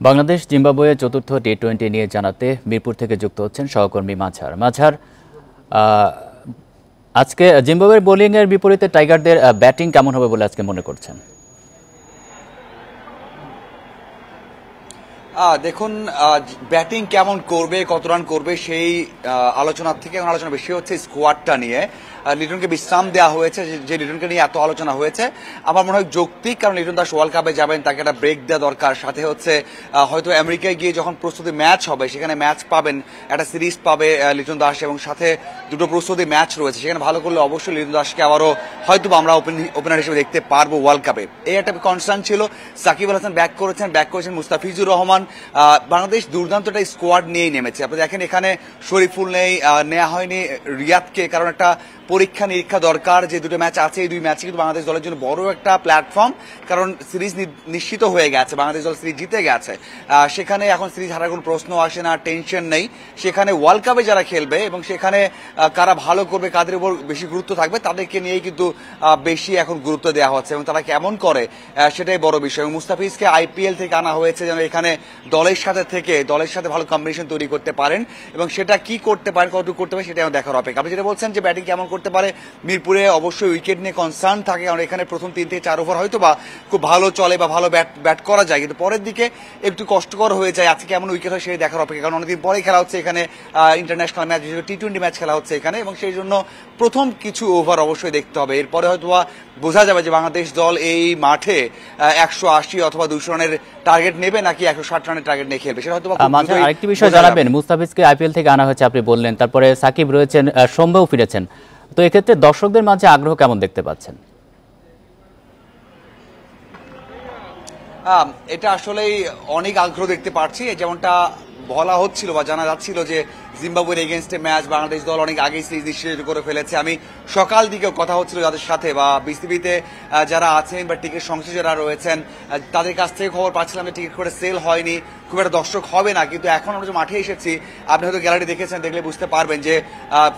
Bangladesh Zimbabwe চতুর্থ টি-20 নিয়ে জানাতে মিরপুর থেকে যুক্ত হচ্ছেন সহকর্মী মাঝার। আজকে জিম্বাবুয়ের বোলিংয়ের বিপরীতে টাইগারদের ব্যাটিং কেমন হবে বলে আজকে মনে করছেন? দেখুন, ব্যাটিং কেমন করবে, কত রান করবে সেই আলোচনার থেকে এখন আলোচনা বেশি হচ্ছে স্কোয়াডটা নিয়ে। লিটনকে বিশ্রাম দেওয়া হয়েছে, যে লিটনকে নিয়ে এত আলোচনা হয়েছে আমার মনে হয় যৌক্তিক, কারণ লিটন দাস ওয়ার্ল্ড কাপে যাবেন, তাকে একটা ব্রেক দেওয়া দরকার। সাথে হচ্ছে হয়তো আমেরিকায় গিয়ে যখন প্রস্তুতি ম্যাচ হবে সেখানে ম্যাচ পাবেন, একটা সিরিজ পাবে লিটন দাস, এবং সাথে দুটো প্রস্তুতি ম্যাচ রয়েছে, সেখানে ভালো করলে অবশ্যই লিটন দাসকে আবারও হয়তো আমরা ওপেনার হিসেবে দেখতে পারবো ওয়ার্ল্ড কাপে। এই একটা কনসার্ন ছিল। সাকিব আল হাসান ব্যাক করেছেন মুস্তাফিজুর রহমান। বাংলাদেশ দুর্দান্ত একটা স্কোয়াড নিয়েই নেমেছে। আপনি দেখেন এখানে শরীফুল নেই, নেওয়া হয়নি রিয়াদকে, কারণ একটা পরীক্ষা নিরীক্ষা দরকার। যে দুটো ম্যাচ আছে, এই দুই ম্যাচে কিন্তু বাংলাদেশ দলের জন্য বড় একটা প্ল্যাটফর্ম, কারণ সিরিজ নিশ্চিত হয়ে গেছে, বাংলাদেশ দল সিরিজ জিতে গেছে। সেখানে এখন সিরিজ হারার কোনো প্রশ্ন আসে না, টেনশন নেই। সেখানে ওয়ার্ল্ড কাপে যারা খেলবে এবং সেখানে কারা ভালো করবে, কাদের উপর বেশি গুরুত্ব থাকবে, তাদেরকে নিয়েই কিন্তু বেশি এখন গুরুত্ব দেওয়া হচ্ছে, এবং তারা কেমন করে সেটাই বড় বিষয়। এবং মুস্তাফিজকে আইপিএল থেকে আনা হয়েছে যেন এখানে দলের সাথে ভালো কম্বিনেশন তৈরি করতে পারেন, এবং সেটা কি করতে পারেন, কতটুকু করতে পারেন সেটা দেখার অপেক্ষা। আপনি যেটা বলছেন যে ব্যাটিং কেমন করতে পারে, মিরপুরে অবশ্যই উইকেট নিয়ে কনসার্ন থাকে, কারণ এখানে প্রথম 3 থেকে 4 ওভার হয়তো বা খুব ভালো চলে বা ভালো ব্যাট করা যায়, কিন্তু পরের দিকে একটু কষ্টকর হয়ে যায়। আজকে কেমন উইকেট হয় সেটা দেখার অপেক্ষা, কারণ অনেকদিন পরেই খেলা হচ্ছে এখানে, ইন্টারন্যাশনাল ম্যাচ হিসেবে টি-20 ম্যাচ খেলা হচ্ছে এখানে, এবং সেই জন্য প্রথম কিছু ওভার অবশ্যই দেখতে হবে। এরপরে হয়তো বোঝা যাবে যে বাংলাদেশ দল এই মাঠে 180 অথবা 200 রানের টার্গেট নেবে নাকি 160 রানের টার্গেট নিয়ে খেলবে, সেটা হয়তো। আরেকটি বিষয় জানাবেন, মুস্তাফিজকে আইপিএল থেকে আনা হয়েছে আপনি বললেন, তারপরে সাকিব রয়েছেন, সৌম্যও ফিরেছেন, তো এক্ষেত্রে দর্শকদের মাঝে আগ্রহ কেমন দেখতে পাচ্ছেন? এটা আসলেই অনেক আগ্রহ দেখতে পাচ্ছি। যেমনটা বলা হচ্ছিল বা জানা যাচ্ছিল যে জিম্বাবুয়ের এগেনস্টে ম্যাচ বাংলাদেশ দল অনেক আগেই সিরিজ নিশ্চিত করে ফেলেছে। আমি সকাল দিকেও কথা হচ্ছিল যাদের সাথে বা বিসিবিতে যারা আছেন বা টিকিট সংশ্লিষ্ট যারা রয়েছেন তাদের কাছ থেকে খবর পাচ্ছিলাম যে টিকিট করে সেল হয়নি, খুব একটা দর্শক হবে না। কিন্তু এখন আমরা যে মাঠে এসেছি, আপনি হয়তো গ্যালারি দেখেছেন, দেখলে বুঝতে পারবেন যে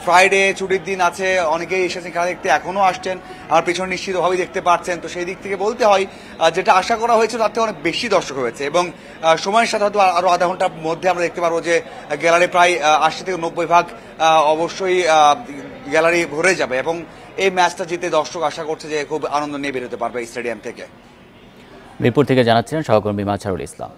ফ্রাইডে ছুটির দিন আছে, অনেকেই এসেছেন খেলা দেখতে, এখনো আসছেন, আমার পেছনে নিশ্চিতভাবেই দেখতে পাচ্ছেন। তো সেই দিক থেকে বলতে হয় যেটা আশা করা হয়েছে তার থেকে অনেক বেশি দর্শক হয়েছে, এবং সময়ের সাথে হয়তো আরো আধা ঘন্টার মধ্যে আমরা দেখতে পারবো যে গ্যালারি প্রায় 80 থেকে 90% অবশ্যই গ্যালারি ভরে যাবে, এবং এই ম্যাচটা জিতে দর্শক আশা করছে যে খুব আনন্দ নিয়ে বেরোতে পারবে স্টেডিয়াম থেকে। মিরপুর থেকে জানাচ্ছিলেন সহকর্মী মাঝারুল ইসলাম।